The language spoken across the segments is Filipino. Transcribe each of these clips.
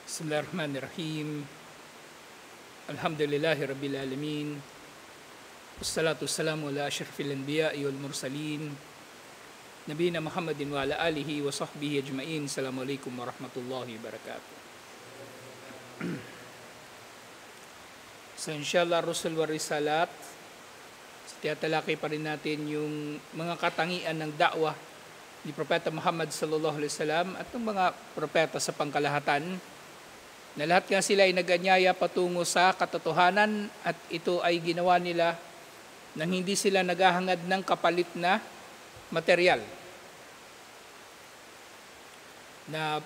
Bismillahirrahmanirrahim. Alhamdulillahi Rabbil Alamin. Wassalatu wassalamu ala asyrafil anbiya'i wal mursalin. Nabiyina Muhammadin wa ala alihi wa sahbihi ajma'in. Assalamualaikum warahmatullahi wabarakatuh. So inshallah Rusul wa Risalat, tiyatalakay pa rin natin yung mga katangian ng da'wah ni Propeta Muhammad sallallahu alaihi wasallam at ng mga propeta sa pangkalahatan, na lahat nga sila ay nag-anyaya patungo sa katotohanan at ito ay ginawa nila nang hindi sila naghahangad ng kapalit na material. Na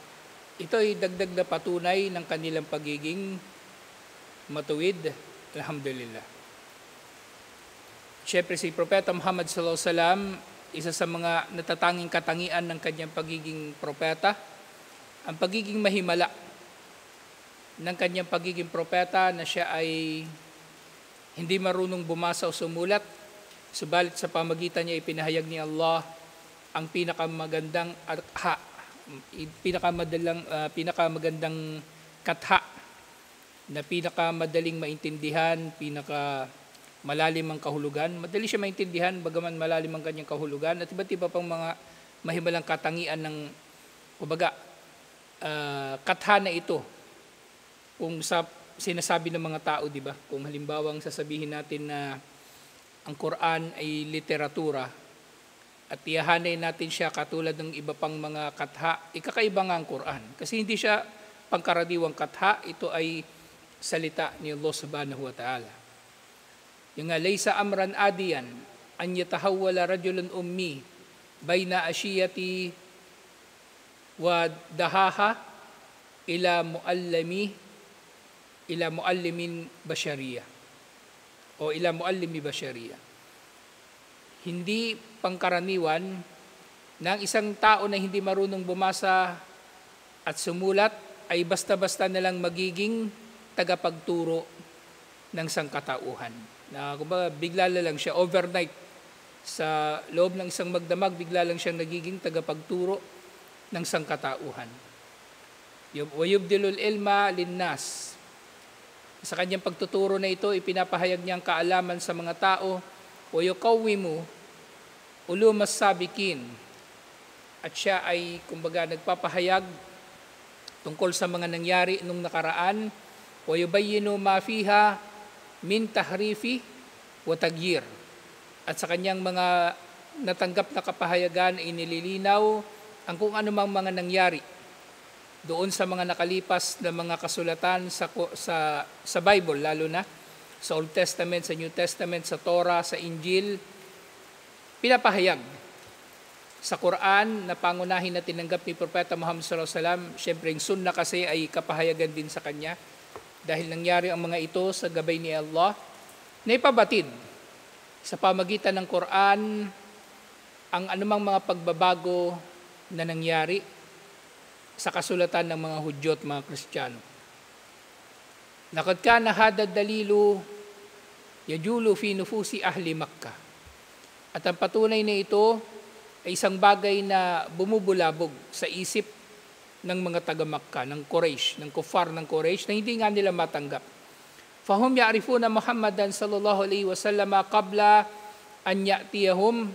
ito ay dagdag na patunay ng kanilang pagiging matuwid. Alhamdulillah. Siyempre si Propeta Muhammad sallallahu alaihi wasallam, isa sa mga natatanging katangian ng kanyang pagiging propeta, ang pagiging mahimala ng kanyang pagiging propeta, na siya ay hindi marunong bumasa o sumulat, subalit sa pamagitan niya ipinahayag ni Allah ang pinakamagandang pinakamagandang katha na pinakamadaling maintindihan, pinakamalalim ang kahulugan. Madali siya maintindihan bagaman malalim ang kanyang kahulugan, at iba't iba pang mga mahimalang katangian ng katha na ito. Kung sinasabi ng mga tao, di ba? Kung halimbawang sasabihin natin na ang Quran ay literatura at ihahanay natin siya katulad ng iba pang mga katha, ikakaiba nga ang Quran. Kasi hindi siya pangkaraniwang katha, ito ay salita ni Allah subhanahu wa ta'ala. Yung nga, laysa amran adiyan an yatahawwala rajulun ummi bayna ashiyati wa dahaha ila muallimin basyariya o ila muallimi basyariya. Hindi pangkaraniwan na ang isang tao na hindi marunong bumasa at sumulat ay basta-basta na lang magiging tagapagturo ng sangkatauhan. Na kumbaga bigla lang siya overnight, sa loob ng isang magdamag, bigla lang siyang nagiging tagapagturo ng sangkatauhan. Wa yubdilul ilma linnas. Sa kanyang pagtuturo na ito, ipinapahayag niya ang kaalaman sa mga tao. Wa yuqawwimu ulumas sabikin. At siya ay kumbaga nagpapahayag tungkol sa mga nangyari nung nakaraan. Wa yubayyinu ma fiha min tahrifi wa tagyir. At sa kanyang mga natanggap na kapahayagan ay nililinaw ang kung anumang mga nangyari doon sa mga nakalipas na mga kasulatan sa Bible, lalo na sa Old Testament, sa New Testament, sa Torah, sa Injil. Pinapahayag sa Quran na pangunahin na tinanggap ni Propeta Muhammad sallallahu alaihi wasallam. Siyempre, yung sunnah kasi ay kapahayagan din sa kanya dahil nangyari ang mga ito sa gabay ni Allah, na ipabatid sa pamagitan ng Quran ang anumang mga pagbabago na nangyari sa kasulatan ng mga Hudyo at mga Kristiyano. Laqad kana hada dalilu yajulu fi nufusi ahli Makkah. At ang patunay na ito ay isang bagay na bumubulabog sa isip ng mga taga-Makkah, ng Quraysh, ng kuffar ng Quraysh, na hindi nga nila matanggap. Fahum ya'rifuna Muhammadan sallallahu alaihi wasallam qabla an ya'tiyahum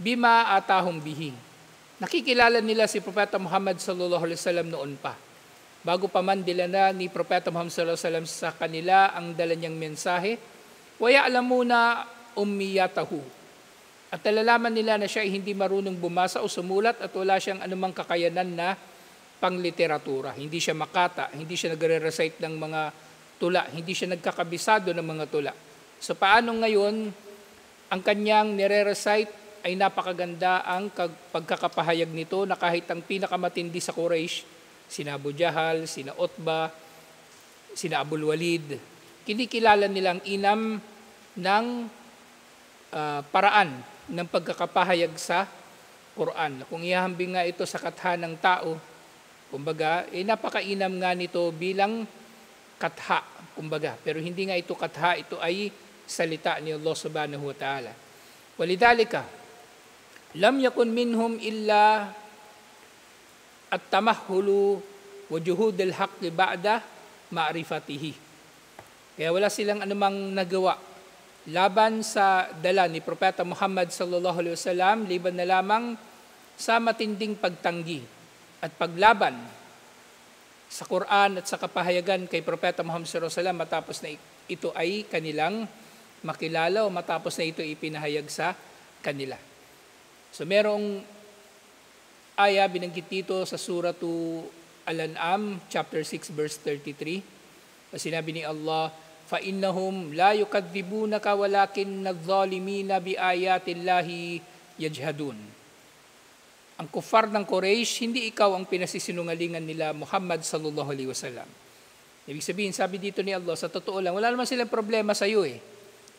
bima atahum bihi. Nakikilala nila si Propeta Muhammad sallallahu alaihi wasallam noon pa. Bago pa man dilana ni Propeta Muhammad sallallahu alaihi wasallam sa kanila ang dala niyang mensahe, wa ya'lamuna ummiyatahu. At nalalaman nila na siya ay hindi marunong bumasa o sumulat at wala siyang anumang kakayanan na pangliteratura. Hindi siya makata, hindi siya nagre-recite ng mga tula, hindi siya nagkakabisado ng mga tula. So paano ngayon ang kanyang nire-recite ay napakaganda ang pagkakapahayag nito, na kahit ang pinakamatindi sa Quraysh, sina Abu Jahal, sina Utbah, sina Abul Walid, kinikilala nilang inam ng paraan ng pagkakapahayag sa Quran. Kung ihahambing nga ito sa katha ng tao, kumbaga, napakainam nga nito bilang katha, kumbaga. Pero hindi nga ito katha, ito ay salita ni Allah subhanahu wa ta'ala. Walidhalika, lam yakun minhum illa at tamahulu wa juhudil haqqi ba'da ma'rifatihi. Kaya wala silang anumang nagawa laban sa dala ni Propeta Muhammad sallallahu alaihi wasallam, liban na lamang sa matinding pagtanggi at paglaban sa Quran at sa kapahayagan kay Propeta Muhammad sallallahu alaihi wasallam matapos na ito ay kanilang makilala o matapos na ito ipinahayag sa kanila. So merong aya binanggit dito sa suratu Al-An'am chapter 6 verse 33. Sinabi ni Allah, فَإِنَّهُمْ لَا يُكَذِّبُونَكَ وَلَكِنَّ الظَّالِمِينَ بِآيَاتِ اللَّهِ يَجْهَدُونَ. Ang kuffar ng Quraysh, hindi ikaw ang pinasisinungalingan nila, Muhammad sallallahu alaihi wasallam. Ibig sabihin, sabi dito ni Allah, sa totoo lang, wala naman silang problema sa iyo eh.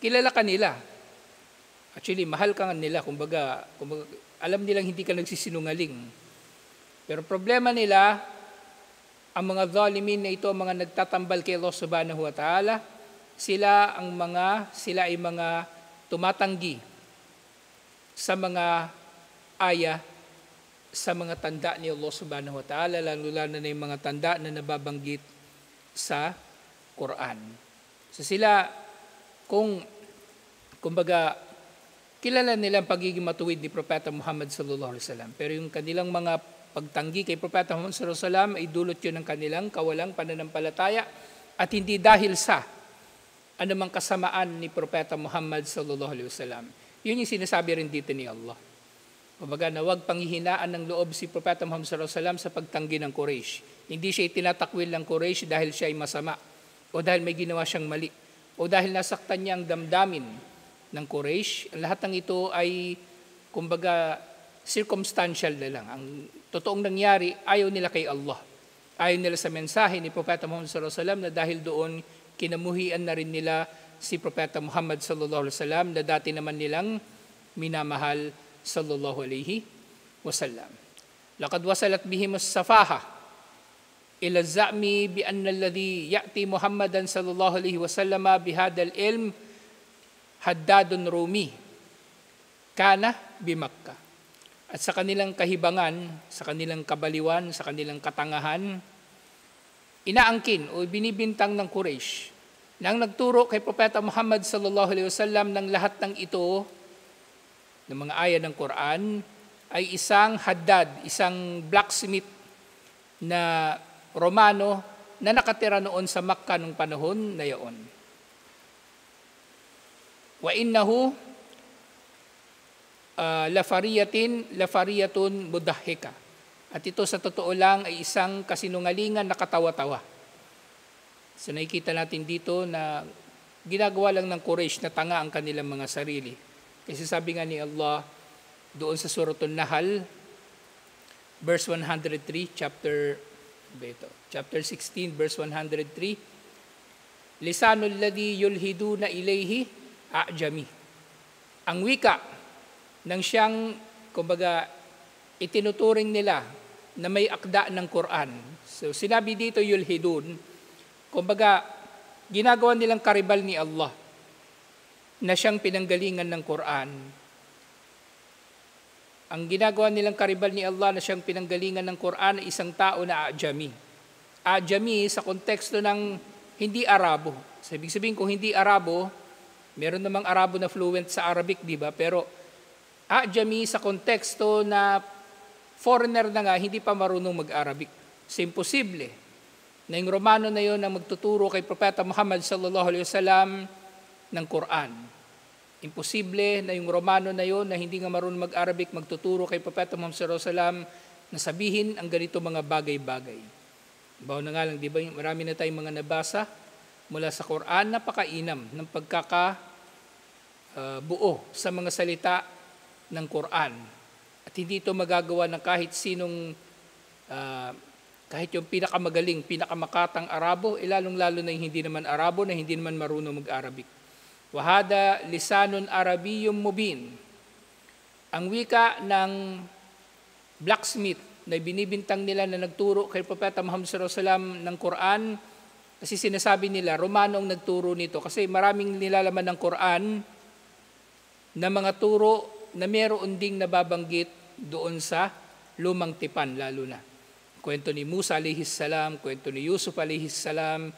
Kilala ka nila. Actually, mahal ka nila. Kumbaga, alam nilang hindi ka nagsisinungaling. Pero problema nila, ang mga zalimin na ito, mga nagtatambal kay Allah subhanahu wa ta'ala, sila ay mga tumatanggi sa mga aya, sa mga tanda ni Allah subhanahu wa ta'ala, lalo-lalo na yung mga tanda na nababanggit sa Quran. So sila, kumbaga, kilala nila ang pagiging matuwid ni Propeta Muhammad sallallahu alaihi wasallam. Pero yung kanilang mga pagtanggi kay Propeta Muhammad sallallahu alaihi wasallam ay dulot yun ng kanilang kawalang pananampalataya at hindi dahil sa anumang kasamaan ni Propeta Muhammad sallallahu alaihi wasallam. Yun yung sinasabi rin dito ni Allah. Kumbaga na huwag panghihinaan ng loob si Propeta Muhammad sallallahu alaihi wasallam sa pagtanggi ng Quraysh. Hindi siya itinatakwil ng Quraysh dahil siya ay masama o dahil may ginawa siyang mali o dahil nasaktan niya ang damdamin ng Quraysh. Lahat ng ito ay kumbaga circumstantial na lang. Ang totoong nangyari, ayaw nila kay Allah. Ayaw nila sa mensahe ni Propeta Muhammad sallallahu alaihi wasallam na dahil doon kinamuhian na rin nila si Propeta Muhammad sallallahu alaihi wasallam na dati naman nilang minamahal sallallahu alaihi wasallam. Laqad wasalat bihim as-safaha ila az-za'mi bi anna alladhi ya'ti Muhammadan sallallahu alaihi wasallam bihadal ilm Haddadun Rumi kana bi Makkah. At sa kanilang kahibangan, sa kanilang kabaliwan, sa kanilang katangahan, inaangkin o binibintang ng Quraysh na ang nagturo kay Propeta Muhammad sallallahu alaihi wasallam ng lahat ng ito, ng mga aya ng Quran, ay isang Haddad, isang blacksmith na Romano na nakatira noon sa Makkah nung panahon na iyon. Wa innahu lafariyatun mudahhika. At ito sa totoo lang ay isang kasinungalingan na katawa-tawa. So nakikita natin dito na ginagawa lang ng Quraysh na tanga ang kanilang mga sarili. Kasi sabi nga ni Allah doon sa Suratul Nahl, verse 103, chapter 16, verse 103, Lisanul ladhi yulhiduna ilayhi a'jami. Ang wika ng siyang, kumbaga, itinuturing nila na may akda ng Quran. So sinabi dito yulhidun, kumbaga, ginagawa nilang karibal ni Allah na siyang pinanggalingan ng Quran. Ang ginagawa nilang karibal ni Allah na siyang pinanggalingan ng Quran ay isang tao na Ajami. Ajami sa konteksto ng hindi Arabo. So, ibig sabihin kung hindi Arabo, meron namang Arabo na fluent sa Arabic, di ba? Pero Ajami sa konteksto na foreigner na nga, hindi pa marunong mag-Arabic. So, imposible na yung Romano na yun ang magtuturo kay Propeta Muhammad sallallahu alaihi wasallam ng Quran. Imposible na yung Romano na yun na hindi nga marunong mag-Arabic magtuturo kay Propeta Muhammad sallallahu alaihi wasallam na sabihin ang ganito mga bagay-bagay. Bawa na nga lang, di ba, marami na tayong mga nabasa mula sa Quran, napakainam ng pagkakabuo sa mga salita ng Quran. At hindi ito magagawa ng kahit sinong, kahit yung pinakamagaling, pinakamakatang Arabo, lalong-lalo na yung hindi naman Arabo, na hindi naman marunong mag-Arabic. Wahada lisanun Arabiyyum mubin. Ang wika ng blacksmith na binibintang nila na nagturo kay Propeta Muhammad sallallahu alaihi wasallam ng Quran, kasi sinasabi nila, Romano ang nagturo nito. Kasi maraming nilalaman ng Quran na mga turo na meron ding nababanggit doon sa lumang tipan lalo na. kwento ni Musa alayhis salam, kwento ni Yusuf alayhis salam.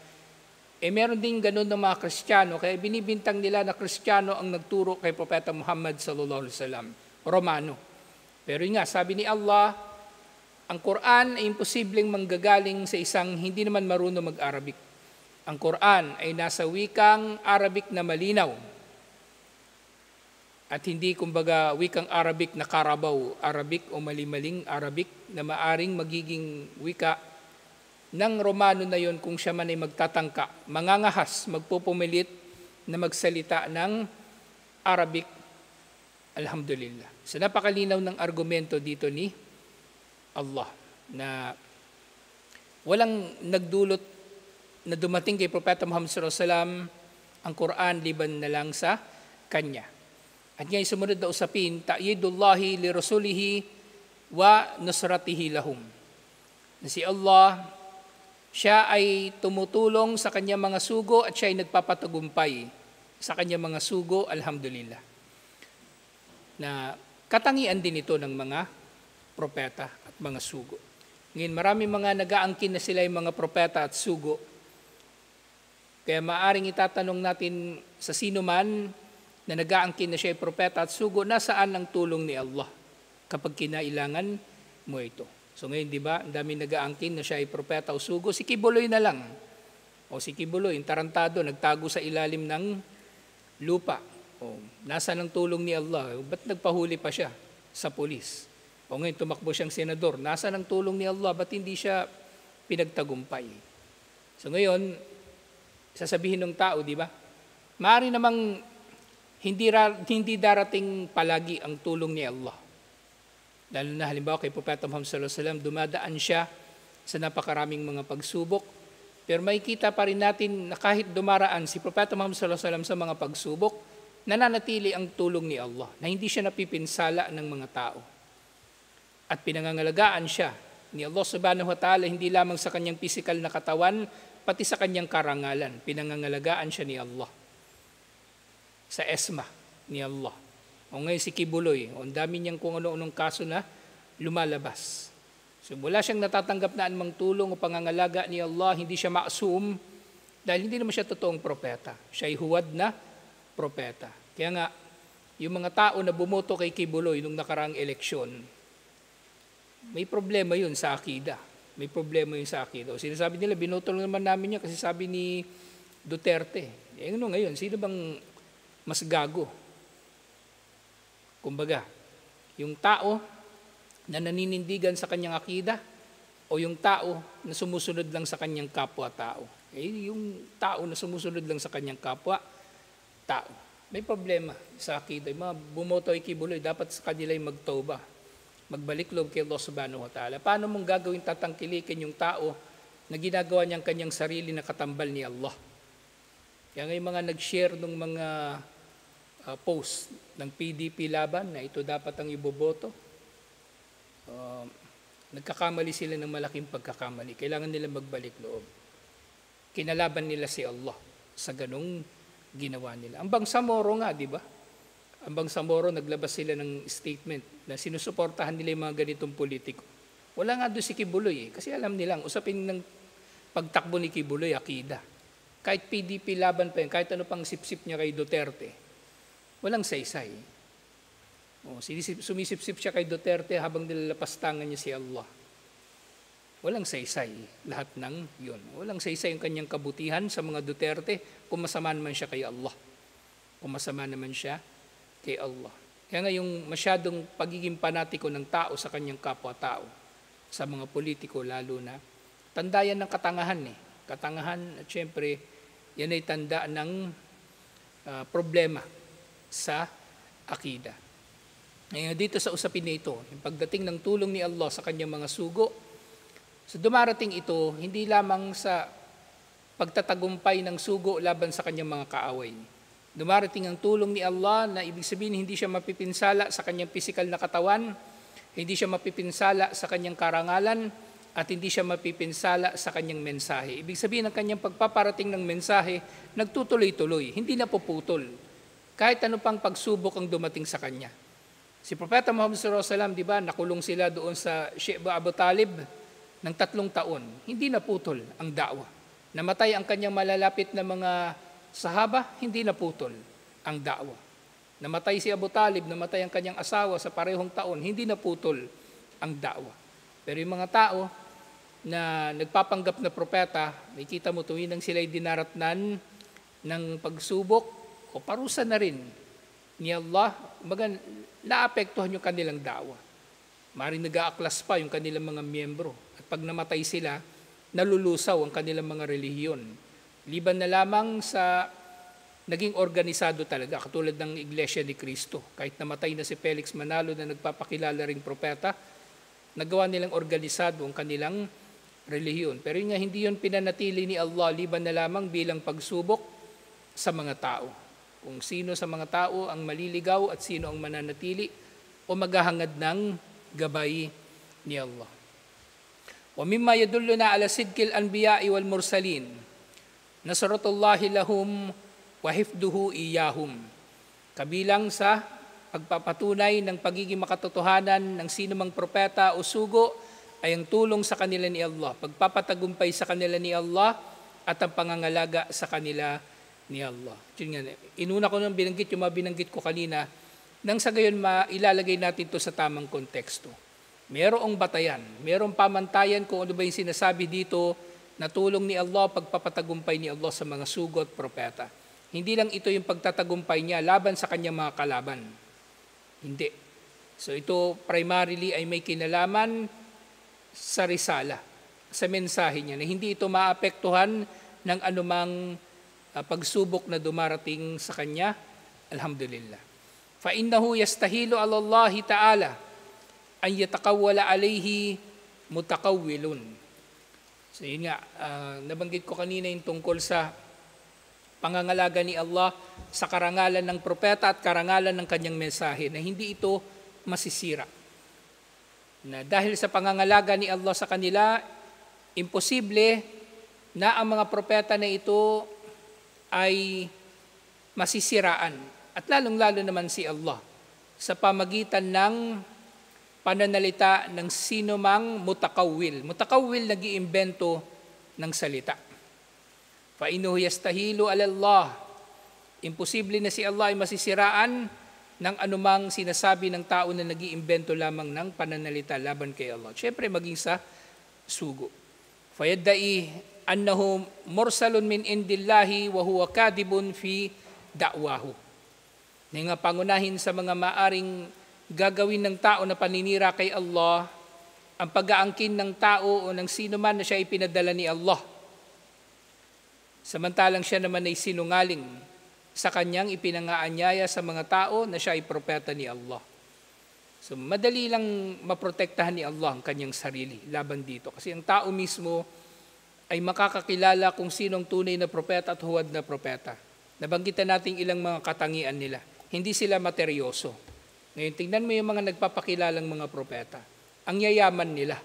Meron din ganun ng mga Kristiyano, kaya binibintang nila na Kristiyano ang nagturo kay Propeta Muhammad sallallahu alaihi wasallam, Romano. Pero yun nga, sabi ni Allah, ang Quran ay imposibleng manggagaling sa isang hindi naman marunong mag-Arabic. Ang Quran ay nasa wikang Arabic na malinaw. At hindi kumbaga wikang Arabic na Karabaw Arabic o mali-maling Arabic na maaring magiging wika ng Romano na yon kung siya man ay magtatangka, mangangahas, magpupumilit na magsalita ng Arabic. Alhamdulillah. So napakalinaw ng argumento dito ni Allah na walang nagdulot na dumating kay Propeta Muhammad sallallahu alaihi wasallam ang Quran liban na lang sa kanya. At ngayon sumunod na usapin, ta'yidullahi li rasulihi wa nusratihi lahum. Na si Allah, siya ay tumutulong sa kanyang mga sugo at siya ay nagpapatagumpay sa kanyang mga sugo, alhamdulillah. Na katangian din ito ng mga propeta at mga sugo. Ngayon marami mga nag-aangkin na sila yung mga propeta at sugo. Kaya maaring itatanong natin sa sino man na nag-aangkin na siya ay propeta at sugo, nasaan ang tulong ni Allah kapag kinailangan mo ito? So ngayon, di ba, ang dami nag-aangkin na siya ay propeta o sugo, si Kibuloy na lang. O si Kibuloy, tarantado, nagtago sa ilalim ng lupa. O nasaan ang tulong ni Allah? Ba't nagpahuli pa siya sa pulis? O ngayon, tumakbo siyang senador. Nasaan ang tulong ni Allah? Ba't hindi siya pinagtagumpay? So ngayon, sasabihin ng tao, di ba? Maaari namang hindi darating palagi ang tulong ni Allah. Lalo na halimbawa kay Propeta Muhammad sallallahu alaihi wasallam, dumadaan siya sa napakaraming mga pagsubok. Pero makikita pa rin natin na kahit dumaraan si Propeta Muhammad sallallahu alaihi wasallam sa mga pagsubok, nananatili ang tulong ni Allah, na hindi siya napipinsala ng mga tao. At pinangangalagaan siya ni Allah subhanahu wa ta'ala, hindi lamang sa kanyang physical na katawan, pati sa kanyang karangalan. Pinangangalagaan siya ni Allah. Sa esma ni Allah. O ngayon si Kibuloy, ang dami niyang kung ano-anong kaso na lumalabas. So wala siyang natatanggap na anumang tulong o pangangalaga ni Allah, hindi siya maasum dahil hindi naman siya totoong propeta. Siya ay huwad na propeta. Kaya nga, yung mga tao na bumoto kay Kibuloy nung nakaraang eleksyon, may problema yun sa akida. May problema yun sa akida. O sinasabi nila, binoto naman namin niya kasi sabi ni Duterte. Ano ngayon, sino bang mas gago? Kumbaga, yung tao na naninindigan sa kanyang akida o yung tao na sumusunod lang sa kanyang kapwa-tao. Yung tao na sumusunod lang sa kanyang kapwa-tao. May problema sa akida. Yung mga bumoto ay Kibuloy, dapat sa kanila ay magtauba. Magbalik loob kay Allah subhanahu wa ta'ala. Paano mong gagawin tatangkilikin yung tao na ginagawa niyang kanyang sarili na katambal ni Allah? Kaya ngayon mga nag-share ng mga post ng PDP laban na ito dapat ang iboboto. Nagkakamali sila ng malaking pagkakamali. Kailangan nila magbalik loob. Kinalaban nila si Allah sa ganong ginawa nila. Ang Bangsamoro nga, di ba? Ang Bangsamoro, naglabas sila ng statement na sinusuportahan nila yung mga ganitong politiko. Wala nga doon si Kibuloy kasi alam nilang usapin ng pagtakbo ni Kibuloy, akida. Kahit PDP laban pa yun, kahit ano pang sip-sip niya kay Duterte, walang saysay. Sumisip-sip siya kay Duterte habang nilalapastangan niya si Allah. Walang saysay lahat ng yun. Walang saysay yung kanyang kabutihan sa mga Duterte kung masama naman siya kay Allah. Kung masama naman siya kay Allah. Kaya nga yung masyadong pagiging panatiko ng tao sa kanyang kapwa-tao, sa mga politiko lalo na, tanda yan ng katangahan eh. Katangahan at syempre, yan ay tanda ng problema sa akida. Ngayon dito sa usapin na ito, yung pagdating ng tulong ni Allah sa kanyang mga sugo, so dumarating ito hindi lamang sa pagtatagumpay ng sugo laban sa kanyang mga kaaway. Dumarating ang tulong ni Allah na ibig sabihin hindi siya mapipinsala sa kanyang pisikal na katawan, hindi siya mapipinsala sa kanyang karangalan, at hindi siya mapipinsala sa kanyang mensahe. Ibig sabihin ang kanyang pagpaparating ng mensahe, nagtutuloy-tuloy, hindi napuputol. Kahit ano pang pagsubok ang dumating sa kanya. Si Propeta Muhammad sallallahu alaihi wasallam, di ba, nakulong sila doon sa Sheikh Abu Talib ng 3 taon, hindi naputol ang da'wa. Namatay ang kanyang malalapit na mga sahaba, hindi naputol ang da'wa. Namatay si Abu Talib, namatay ang kanyang asawa sa parehong taon, hindi naputol ang da'wa. Pero yung mga tao na nagpapanggap na propeta, nakikita mo tuwing nang sila'y dinaratnan ng pagsubok o parusa na rin ni Allah, naapektuhan yung kanilang da'wa. Maring nag-aaklas pa yung kanilang mga miyembro. At pag namatay sila, nalulusaw ang kanilang mga relihiyon. Liban na lamang sa naging organisado talaga, katulad ng Iglesia ni Cristo. Kahit namatay na si Felix Manalo na nagpapakilala ring propeta, nagawa nilang organisado ang kanilang relihiyon. Pero yun nga, hindi yun pinanatili ni Allah, liban na lamang bilang pagsubok sa mga tao. Kung sino sa mga tao ang maliligaw at sino ang mananatili o maghahangad ng gabay ni Allah. Wa mimma yadulluna ala sidqil anbiya'i wal mursalin nasratullahi lahum wa hifduhu iyahum. Kabilang sa pagpapatunay ng pagiging makatotohanan ng sinumang propeta o sugo ay ang tulong sa kanila ni Allah, pagpapatagumpay sa kanila ni Allah at ang pangangalaga sa kanila ni Allah. Inuna ko nang binanggit yung mga binanggit ko kanina nang sa gayon mailalagay natin ito sa tamang konteksto. Merong batayan, merong pamantayan kung ano ba yung sinasabi dito na tulong ni Allah, pagpapatagumpay ni Allah sa mga sugo at propeta. Hindi lang ito yung pagtatagumpay niya laban sa kanyang mga kalaban. Hindi. So ito primarily ay may kinalaman sa risala, sa mensahe niya, na hindi ito maapektuhan ng anumang pagsubok na dumarating sa kanya. Alhamdulillah. فَإِنَّهُ يَسْتَهِيلُ عَلَى اللَّهِ تَعَالَى أَنْ يَتَقَوَّلَ عَلَيْهِ مُتَقَوِّلٌ. So yun nga, nabanggit ko kanina yung tungkol sa pangangalaga ni Allah sa karangalan ng propeta at karangalan ng kanyang mensahe, na hindi ito masisira. Na dahil sa pangangalaga ni Allah sa kanila, imposible na ang mga propeta na ito ay masisiraan. At lalong-lalo naman si Allah sa pamagitan ng pananalita ng sino mang mutakawil. Mutakawil, nag-iimbento ng salita. فَإِنَّهُ يَسْتَهِيلُ عَلَى اللَّهِ. Imposible na si Allah ay masisiraan ng anumang sinasabi ng tao na nag-iimbento lamang ng pananalita laban kay Allah. Siyempre maging sa sugo. فَيَدَّعِي أَنَّهُ مُرْسَلٌ مِنْ عِنْدِ اللَّهِ وَهُوَ كَاذِبٌ فِي دَعْوَاهُ. Nga pangunahin sa mga maaring gagawin ng tao na paninira kay Allah, ang pag-aangkin ng tao o ng sino man na siya ipinadala ni Allah. Samantalang siya naman ay sinungaling sa kanyang ipinangaanyaya sa mga tao na siya ay propeta ni Allah. So madali lang maprotektahan ni Allah ang kanyang sarili laban dito. Kasi ang tao mismo ay makakakilala kung sinong tunay na propeta at huwad na propeta. Nabanggitan natin ilang mga katangian nila. Hindi sila materyoso. Ngayon, tingnan mo yung mga nagpapakilalang mga propeta. Ang yayaman nila.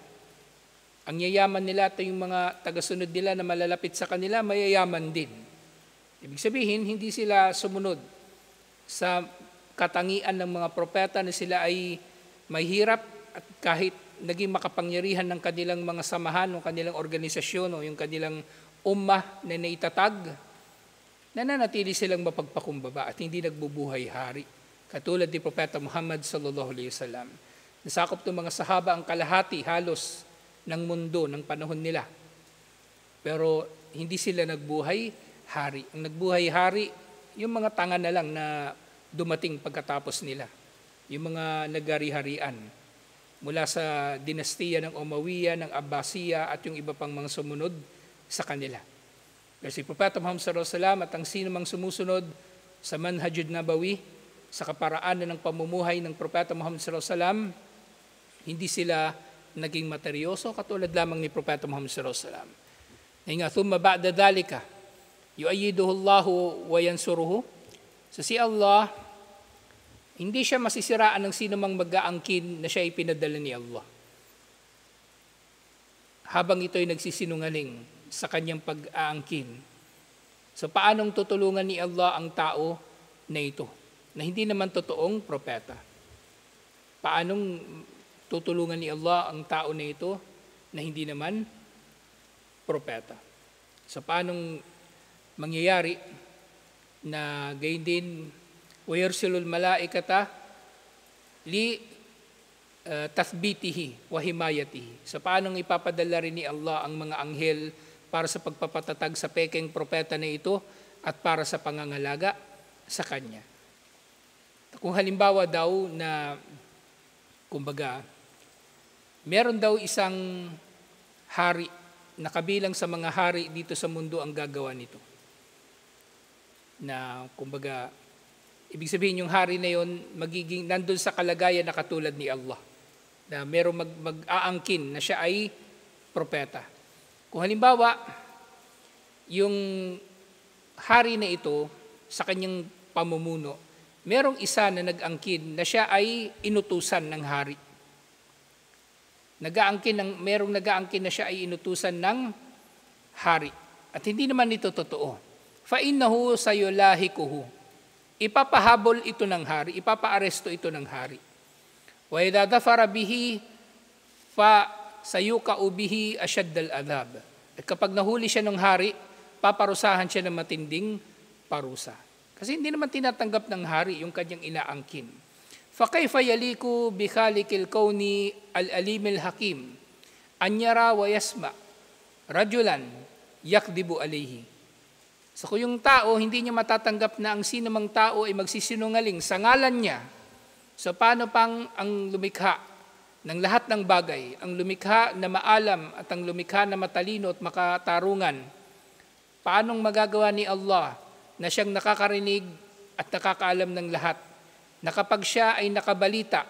Ang yayaman nila at yung mga tagasunod nila na malalapit sa kanila, mayayaman din. Ibig sabihin, hindi sila sumunod sa katangian ng mga propeta na sila ay mahirap at kahit naging makapangyarihan ng kanilang mga samahan o kanilang organisasyon o yung kanilang ummah na naitatag, nananatili silang mapagpakumbaba at hindi nagbubuhay hari. Katulad ni Propeta Muhammad sallallahu alaihi wasallam. Nasakop ng mga sahaba ang kalahati halos ng mundo ng panahon nila. Pero hindi sila nagbuhay hari. Ang nagbuhay hari, yung mga tanga na lang na dumating pagkatapos nila. Yung mga nagari-harian mula sa dinastiya ng Umayya, ng Abbasiya at yung iba pang mga sumunod sa kanila. Kasi si Propeta Muhammad sallallahu alaihi wasallam at ang sino mang sumusunod sa manhajud nabawi, sa kaparaanan ng pamumuhay ng Propeta Muhammad sallallahu alaihi wasallam, hindi sila naging materyoso katulad lamang ni Propeta Muhammad sallallahu alaihi wasallam. Nga thumma ba'da dhalika yu'ayyiduhu Allahu wa yansuruhu. So si Allah, hindi siya masisiraan ng sino mang mag-aangkin na siya ay pinadala ni Allah. Habang ito'y nagsisinungaling sa kanyang pag-aangkin. So paanong tutulungan ni Allah ang tao na ito, na hindi naman totoong propeta? Paanong tutulungan ni Allah ang tao na ito na hindi naman propeta. So paanong mangyayari na gayon din وَيَرْسِلُ الْمَلَائِكَةَ لِتَثْبِيتِهِ وَحِمَايَتِهِ. So paanong ipapadala rin ni Allah ang mga anghel para sa pagpapatatag sa pekeng propeta na ito at para sa pangangalaga sa kanya. Kung halimbawa daw na, kumbaga, meron daw isang hari na kabilang sa mga hari dito sa mundo ang gagawa nito. Na, kumbaga, ibig sabihin yung hari na yon magiging nandun sa kalagayan na katulad ni Allah. Na merong mag-aangkin na siya ay propeta. Kung halimbawa, yung hari na ito sa kanyang pamumuno, merong isa na nag-angkin na siya ay inutusan ng hari. Merong nag-aangkin na siya ay inutusan ng hari. At hindi naman ito totoo. فَإِنَّهُ سَيُلَاهِكُهُ. Ipapahabol ito ng hari, ipapaaresto ito ng hari. وَإِذَا ظَفَرَ بِهِ فَسَيُقَعُ بِهِ أَشَدَّ الْعَذَابِ. At kapag nahuli siya ng hari, paparusahan siya ng matinding parusa. Kasi hindi naman tinatanggap ng hari yung kanyang inaangkin. فَكَيْفَ يَلِيكُ بِخَالِقِ الْكَوْنِ الْأَلِيمِ الْحَكِيمِ أَنْ يَرَى وَيَسْمَعْ رَجُلًا يَكْذِبُ عَلَيْهِ. So kung yung tao, hindi niya matatanggap na ang sinumang tao ay magsisinungaling sa ngalan niya. So paano pang ang lumikha ng lahat ng bagay, ang lumikha na maalam at ang lumikha na matalino at makatarungan, paanong magagawa ni Allah na siyang nakakarinig at nakakaalam ng lahat, na kapag siya ay nakabalita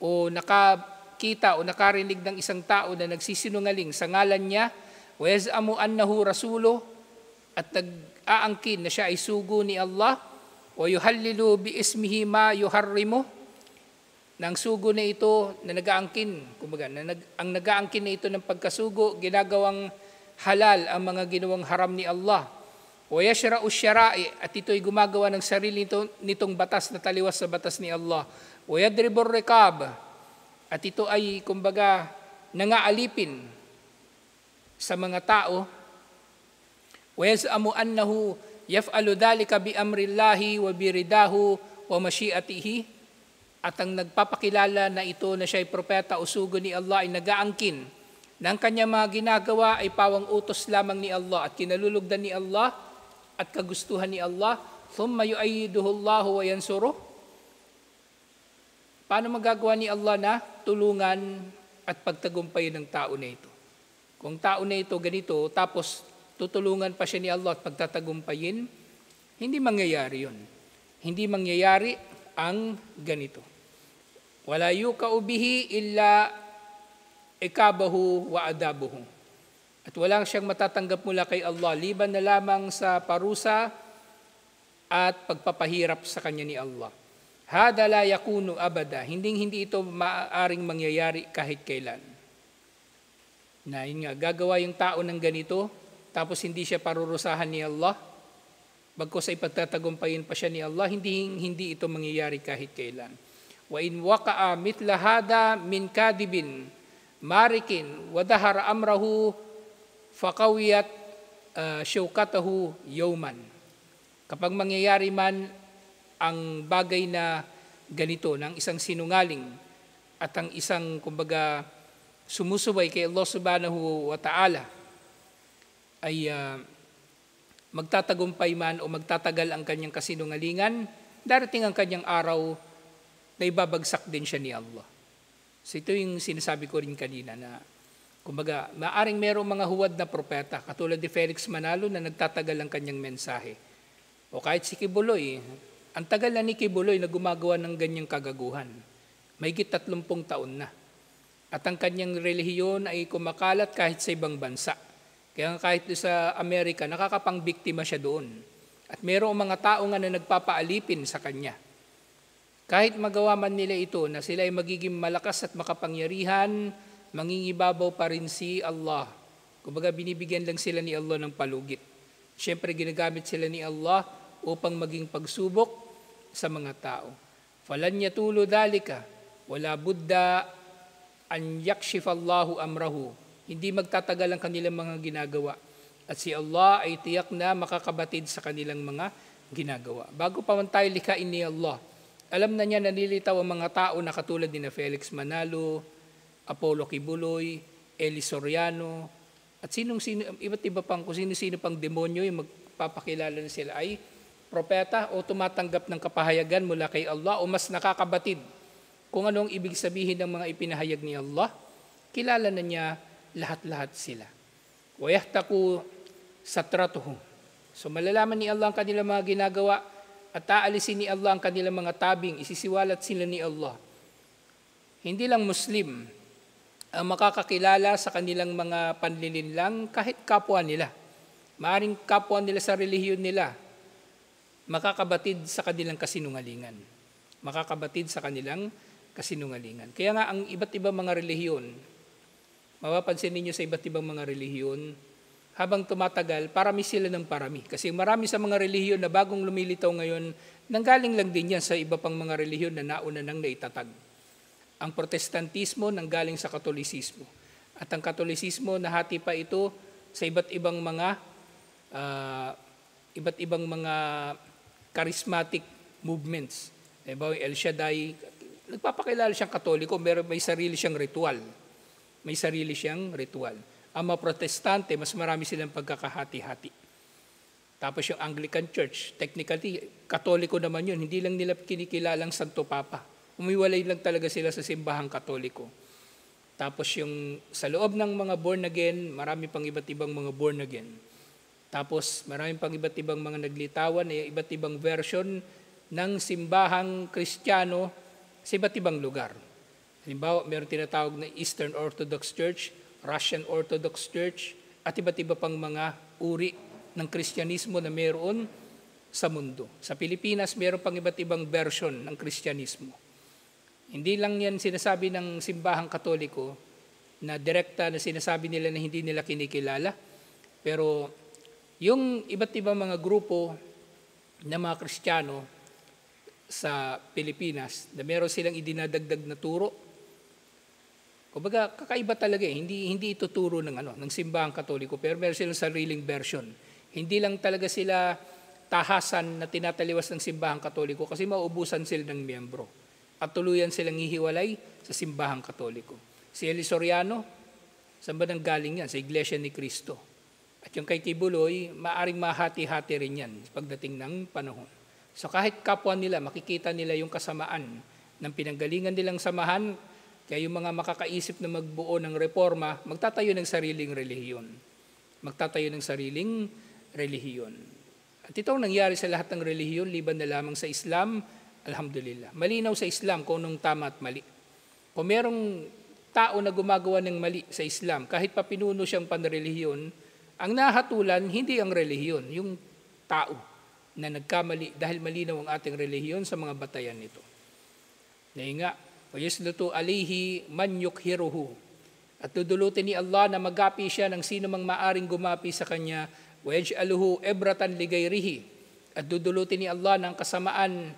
o nakakita o nakarinig ng isang tao na nagsisinungaling sa ngalan niya, وَيَزْأَمُ أَنَّهُ رَسُولُهُ, at nag-aangkin na siya ay sugo ni Allah, وَيُحَلِّلُ بِإِسْمِهِ مَا يُحَرِّمُهُ, ng sugo na ito na nag-aangkin, kumbaga, ang nag-aangkin na ito ng pagkasugo, ginagawang halal ang mga ginawang haram ni Allah. وَيَشْرَعُ الشَّرَائِعَ, at ito'y gumagawa ng sarili nitong batas na taliwas sa batas ni Allah. وَيَدْرِبُ الرِّقَابَ, at ito ay, kumbaga, nangaalipin sa mga tao. وَيَزْأَمُ أَنَّهُ يَفْعَلُ ذَلِكَ بِأَمْرِ اللَّهِ وَبِرِدَاهُ وَمَشِيئَتِهِ, at ang nagpapakilala na ito na siya ay propeta o sugo ni Allah ay nag-aangkin na ang kanyang mga ginagawa ay pawang utos lamang ni Allah at kinalulugdan ni Allah at kagustuhan ni Allah. ثُمَّ يُؤَيِّدُهُ اللَّهُ وَيَنْصُرُهُ. Paano magagawa ni Allah na tulungan at pagtagumpayin ng tao na ito? Kung tao na ito ganito, tapos tutulungan pa siya ni Allah at pagtatagumpayin, hindi mangyayari yun. Hindi mangyayari ang ganito. وَلَا يُوكَأُ بِهِ إِلَّا إِكَابَهُ وَأَدَابُهُ. At walang siyang matatanggap mula kay Allah, liban na lamang sa parusa at pagpapahirap sa kanya ni Allah. هَذَا لَا يَكُونُ أَبَدًا. Hindi ito maaaring mangyayari kahit kailan. Na yun nga, gagawa yung tao ng ganito, tapos hindi siya parurusahan ni Allah, bagkus ay pagtatagumpayin pa siya ni Allah, hindi ito mangyayari kahit kailan. وَإِنْ وَقَعَ مِثْلَ هَذَا مِنْ كَاذِبٍ مَارِكٍ وَظَهَرَ أَمْرَهُ فَقَوِيَتْ شَوْكَتَهُ يَوْمًا. Kapag mangyayari man ang bagay na ganito ng isang sinungaling at ang isang, kumbaga, sumusubay kay Allah subhanahu wa ta'ala, ay magtatagumpay man o magtatagal ang kanyang kasinungalingan, darating ang kanyang araw na ibabagsak din siya ni Allah. So ito yung sinasabi ko rin kanina na, kumbaga, maaring merong mga huwad na propeta, katulad ni Felix Manalo na nagtatagal ang kanyang mensahe. O kahit si Kibuloy, ang tagal na ni Kibuloy na gumagawa ng ganyang kagaguhan. Mahigit 30 taon na. At ang kanyang relihiyon ay kumakalat kahit sa ibang bansa. Kaya kahit sa Amerika, nakakapangbiktima siya doon. At mayroong mga tao nga na nagpapaalipin sa kanya. Kahit magawa man nila ito na sila ay magiging malakas at makapangyarihan, mangingibabaw pa rin si Allah. Kumbaga binibigyan lang sila ni Allah ng palugit. Siyempre ginagamit sila ni Allah upang maging pagsubok sa mga tao. Falan yatulo dalika, wala budda an yakshifallahu amrahu. Hindi magtatagal ang kanilang mga ginagawa. At si Allah ay tiyak na makakabatid sa kanilang mga ginagawa. Bago pa man tayo likhain ni Allah, alam na niya na nilitaw ang mga tao na katulad ni Felix Manalo, Apollo Kibuloy, Eli Soriano, at iba't iba pang kung sino-sino pang demonyo yung magpapakilala na sila ay propeta o tumatanggap ng kapahayagan mula kay Allah o mas nakakabatid kung anong ibig sabihin ng mga ipinahayag ni Allah, kilala na niya lahat-lahat sila. Wayahtaku satratuhu. So malalaman ni Allah ang kanilang mga ginagawa at aalisin ni Allah ang kanilang mga tabing, isisiwalat sila ni Allah. Hindi lang Muslim ang makakakilala sa kanilang mga panlilinlang kahit kapwa nila. Maaring kapwa nila sa relihiyon nila, makakabatid sa kanilang kasinungalingan. Makakabatid sa kanilang kasinungalingan. Kaya nga ang iba't ibang mga relihiyon, mapapansin ninyo sa iba't ibang mga relihiyon, habang tumatagal, parami sila ng parami. Kasi marami sa mga relihiyon na bagong lumilitaw ngayon, nanggaling lang din yan sa iba pang mga relihiyon na nauna nang naitatag. Ang Protestantismo nanggaling sa Katolisismo. At ang Katolisismo, nahati pa ito sa iba't ibang mga charismatic movements. Diba, El Shaddai, nagpapakilala siyang Katoliko, may sarili siyang ritual. May sarili siyang ritual. Ang mga Protestante, mas marami silang pagkakahati-hati. Tapos yung Anglican Church, technically, Katoliko naman yun. Hindi lang nila kinikilalang Santo Papa. Umiwalay lang talaga sila sa simbahang Katoliko. Tapos yung sa loob ng mga born again, marami pang iba't ibang mga born again. Tapos marami pang iba't ibang mga naglitawan, iba't ibang version ng simbahang Kristiyano sa iba't ibang lugar. Halimbawa, meron tinatawag na Eastern Orthodox Church, Russian Orthodox Church, at iba't iba pang mga uri ng Kristyanismo na meron sa mundo. Sa Pilipinas, meron pang iba't ibang version ng Kristyanismo. Hindi lang yan sinasabi ng simbahang Katoliko na direkta na sinasabi nila na hindi nila kinikilala, pero yung iba't ibang mga grupo na mga Kristiyano sa Pilipinas na meron silang idinadagdag na turo, kumbaga, kakaiba talaga eh. Hindi ito turo ng simbahang Katoliko, pero meron silang sariling version. Hindi lang talaga sila tahasan na tinataliwas ng simbahang Katoliko kasi mauubusan sila ng miyembro. At tuluyan silang hihiwalay sa simbahang Katoliko. Si Eli Soriano, saan ba nang galing yan? Sa Iglesia ni Cristo. At yung kay Kibuloy, maaring mahati-hati rin yan pagdating ng panahon. So kahit kapwa nila, makikita nila yung kasamaan ng pinanggalingan nilang samahan. Kaya yung mga makakaisip na magbuo ng reforma, magtatayo ng sariling relihiyon. Magtatayo ng sariling relihiyon. At ito ang nangyari sa lahat ng relihiyon, liban na lamang sa Islam, alhamdulillah. Malinaw sa Islam kung anong tama at mali. Kung merong tao na gumagawa ng mali sa Islam, kahit pa pinuno siyang panrelihiyon, ang nahatulan, hindi ang relihiyon, yung tao na nagkamali dahil malinaw ang ating relihiyon sa mga batayan nito. Dahil nga, وَيَسْلُتُ عَلَيْهِ مَنْ يُقْهِرُهُ. At dudulutin ni Allah na magapi siya ng sino mang maaring gumapi sa kanya. وَيَجْعَلُهُ إِبْرَةً لِغَيْرِهِ. At dudulutin ni Allah ng kasamaan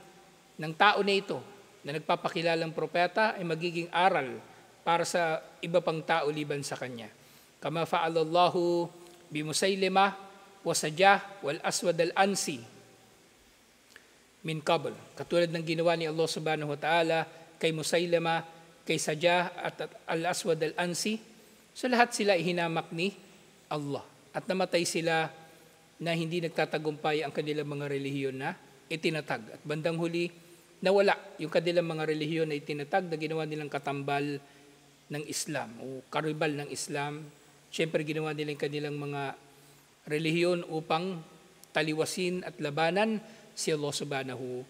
ng tao na ito na nagpapakilalang propeta ay magiging aral para sa iba pang tao liban sa kanya. Kama fa'alallahu bimusaylimah wasajah wal aswad al-ansi min qabl. Katulad ng ginawa ni Allah subhanahu wa ta'ala kay Musaylama, kay Sajah at Al-Aswad Al-Ansi. So lahat sila ihinamak ni Allah. At namatay sila na hindi nagtatagumpay ang kanilang mga relihiyon na itinatag. At bandang huli, nawala yung kanilang mga relihiyon na itinatag na ginawa nilang katambal ng Islam o karibal ng Islam. Siyempre ginawa nilang kanilang mga relihiyon upang taliwasin at labanan si Allah subhanahu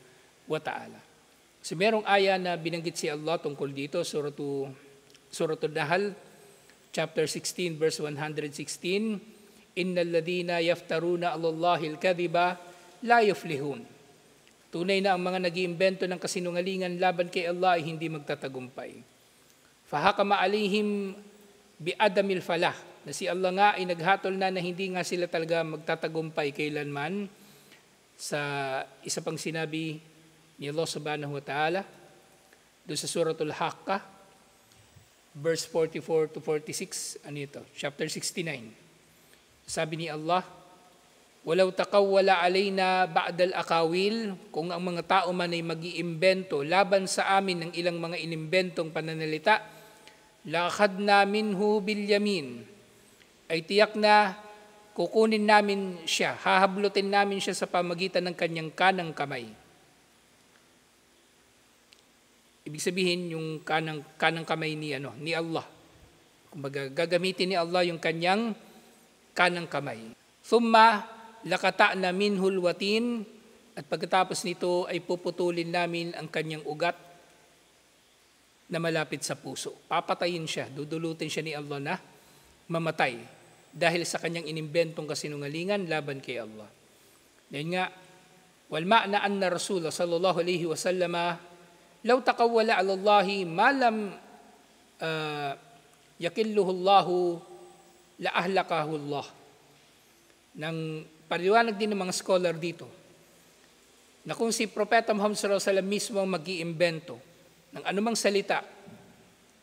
wa ta'ala. So merong aya na binanggit si Allah tungkol dito, Suratul Nahl, chapter 16, verse 116, Innal ladhina yaftaruna 'alallahi al-kadhiba la yuflihun. Tunay na ang mga nag-iimbento ng kasinungalingan laban kay Allah ay hindi magtatagumpay. Fahakama alihim bi'adamil falah, na si Allah nga ay naghatol na hindi nga sila talaga magtatagumpay kailanman. Sa isa pang sinabi ni Allah subhanahu wa ta'ala doon sa Suratul Haqqah, verse 44 to 46, ano ito? Chapter 69. Sabi ni Allah, "Walau taqawwala alayna ba'dal akawil," kung ang mga tao man ay mag-iimbento laban sa amin ng ilang mga inimbentong pananalita, "la'akhadna minhu bil yamin," ay tiyak na kukunin namin siya, hahablutin namin siya sa pamagitan ng kanyang kanang kamay. Ibig sabihin yung kanang kamay ni Allah. Kumbaga gagamitin ni Allah yung kanyang kanang kamay. Thumma lakata'na minhul watin, at pagkatapos nito ay puputulin namin ang kanyang ugat na malapit sa puso. Papatayin siya, dudulutin siya ni Allah na mamatay dahil sa kanyang inimbentong kasinungalingan laban kay Allah. Dahil nga, wal ma'na anna Rasulullah sallallahu alaihi wasallama law taqawwala 'ala Allahi ma lam yakilluhu Allahu la ahlakahu Allah. Nang paliwanag din ng mga scholar dito na kung si Propeta Muhammad sallallahu alaihi wasallam mismo ang mag-iimbento ng anumang salita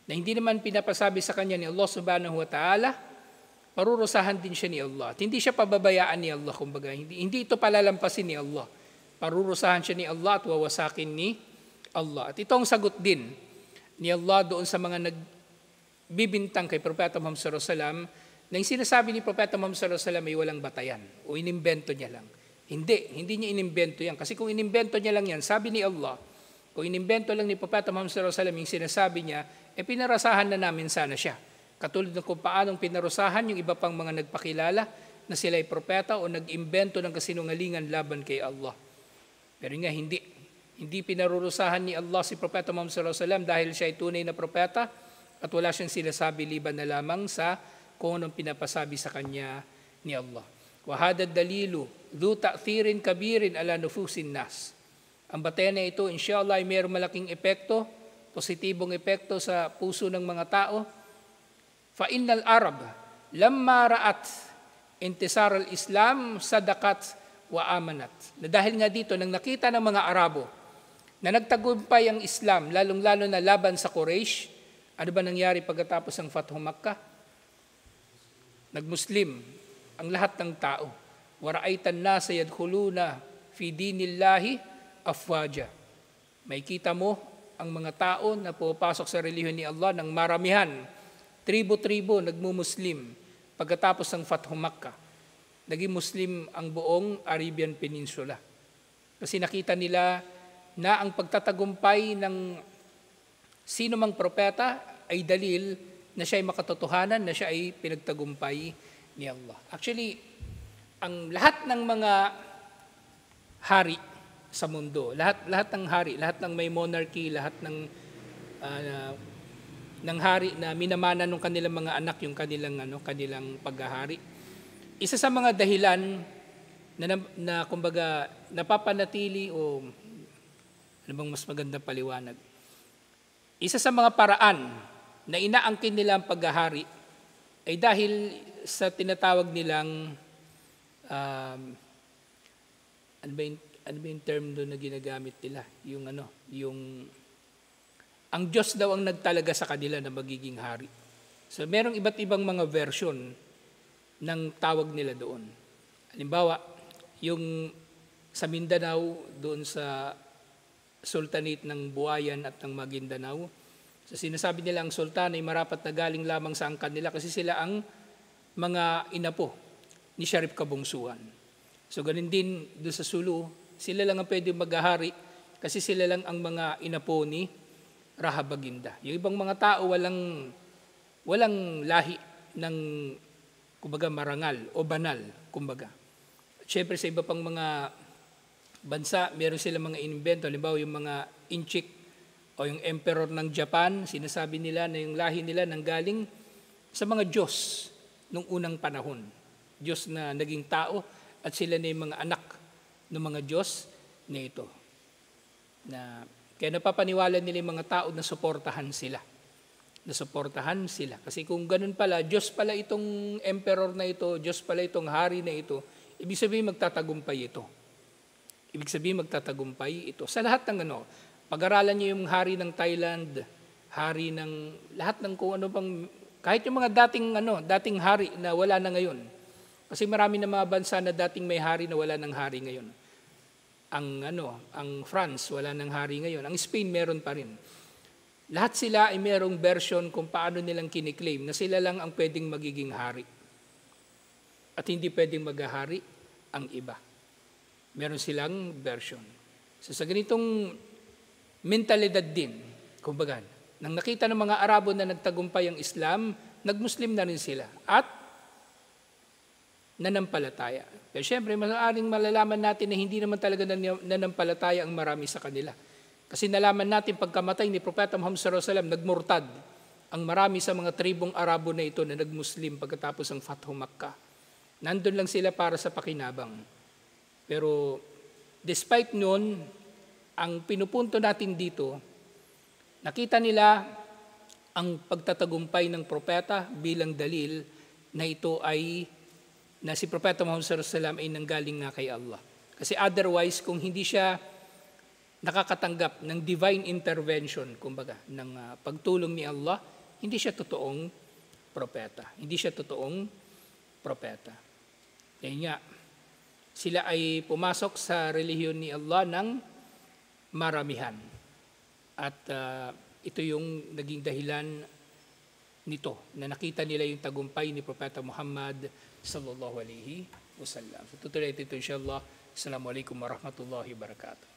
na hindi naman pinapasabi sa kanya ni Allah subhanahu wa ta'ala, parurusahan din siya ni Allah. At hindi siya pababayaan ni Allah, kumbaga. Hindi ito palalampasin ni Allah. Parurusahan siya ni Allah at wawasakin ni Allah. At ito ang sagot din ni Allah doon sa mga nagbibintang kay Propeta Muhammad sallallahu alaihi wasallam na yung sinasabi ni Propeta Muhammad sallallahu alaihi wasallam ay walang batayan o inimbento niya lang. Hindi niya inimbento yan. Kasi kung inimbento niya lang yan, sabi ni Allah, kung inimbento lang ni Propeta Muhammad sallallahu alaihi wasallam yung sinasabi niya, pinarasahan na namin sana siya. Katulad ng kung paanong pinarusahan yung iba pang mga nagpakilala na sila ay propeta o nag-imbento ng kasinungalingan laban kay Allah. Pero nga hindi pinarurusahan ni Allah si Propeta Muhammad sallallahu alaihi wasallam dahil siya ay tunay na propeta at wala siyang sinasabi liban na lamang sa kung anong pinapasabi sa kanya ni Allah. Wa hada dalilu dhu ta'thirin kabirin ala nufusin nas. Ang batayan na ito, inshallah, ay mayroong malaking epekto, positibong epekto sa puso ng mga tao. Fa innal Arab lamma ra'at intisar al-Islam sadaqat wa amanat. Na dahil nga dito, nang nakita ng mga Arabo na nagtagumpay ang Islam, lalong-lalo na laban sa Quraysh, ano ba nangyari pagkatapos ng Fathu Makkah? Nagmuslim ang lahat ng tao. Wa ra'aitan nasa yadkhuluna fi dinillahi afwaja. May kita mo ang mga tao na pupasok sa relihiyon ni Allah ng maramihan. Tribo-tribo nagmumuslim pagkatapos ng Fathu Makkah. Naging Muslim ang buong Arabian Peninsula. Kasi nakita nila na ang pagtatagumpay ng sino mang propeta ay dalil na siya ay makatotohanan, na siya ay pinagtagumpay ni Allah. Actually, ang lahat ng mga hari sa mundo, lahat ng hari, lahat ng may monarchy, lahat ng hari na minamana ng kanilang mga anak yung kanilang paghahari. Isa sa mga dahilan na kumbaga napapanatili o ano bang mas magandang paliwanag? Isa sa mga paraan na inaangkin nila ang paghahari ay dahil sa tinatawag nilang ano ba yung term doon na ginagamit nila? Yung ang Diyos daw ang nagtalaga sa kanila na magiging hari. So merong iba't ibang mga version ng tawag nila doon. Halimbawa, yung sa Mindanao, doon sa Sultanate ng Buayan at ng Maguindanao, so sinasabi nila ang sultan ay marapat na galing lamang sa angkan nila kasi sila ang mga inapo ni Sharif Kabungsuan. So ganun din doon sa Sulu, sila lang ang pwede maghahari kasi sila lang ang mga inapo ni Rahab Baginda. Yung ibang mga tao walang lahi ng kumbaga marangal o banal, kumbaga. At syempre sa iba pang mga bansa, meron silang mga inimbento. Halimbawa yung mga Inchik o yung emperor ng Japan, sinasabi nila na yung lahi nila nanggaling sa mga Diyos nung unang panahon. Diyos na naging tao at sila na yung mga anak ng mga Diyos na ito. Kaya napapaniwala nila yung mga tao na suportahan sila. Kasi kung ganun pala, Diyos pala itong emperor na ito, Diyos pala itong hari na ito, ibig sabihin magtatagumpay ito. Sa lahat ng pag-aralan niyo yung hari ng Thailand, hari ng lahat ng kung ano bang, kahit yung mga dating hari na wala na ngayon. Kasi marami na mga bansa na dating may hari na wala ng hari ngayon. Ang France wala ng hari ngayon. Ang Spain meron pa rin. Lahat sila ay merong version kung paano nilang kiniklaim na sila lang ang pwedeng magiging hari. At hindi pwedeng maghahari ang iba. Meron silang version. So sa ganitong mentalidad din, kumbaga, nang nakita ng mga Arabo na nagtagumpay ang Islam, nagmuslim na rin sila at nanampalataya. Pero syempre, maaaring malalaman natin na hindi naman talaga nanampalataya ang marami sa kanila. Kasi nalaman natin pagkamatay ni Propeta Muhammad sallallahu alaihi wasallam, nagmurtad ang marami sa mga tribong Arabo na ito na nagmuslim pagkatapos ng Fathu Makkah. Nandun lang sila para sa pakinabang. Pero despite noon, ang pinupunto natin dito, nakita nila ang pagtatagumpay ng propeta bilang dalil na ito ay, na si Propeta Muhammad sallallahu alaihi wasallam ay nanggaling nga kay Allah. Kasi otherwise, kung hindi siya nakakatanggap ng divine intervention, kumbaga, ng pagtulong ni Allah, hindi siya totoong propeta. Hindi siya totoong propeta. Kaya nga, sila ay pumasok sa relihiyon ni Allah ng maramihan. At ito yung naging dahilan nito, na nakita nila yung tagumpay ni Propeta Muhammad sallallahu alaihi wasallam. So, tutuloy ito inshallah. Assalamualaikum warahmatullahi wabarakatuh.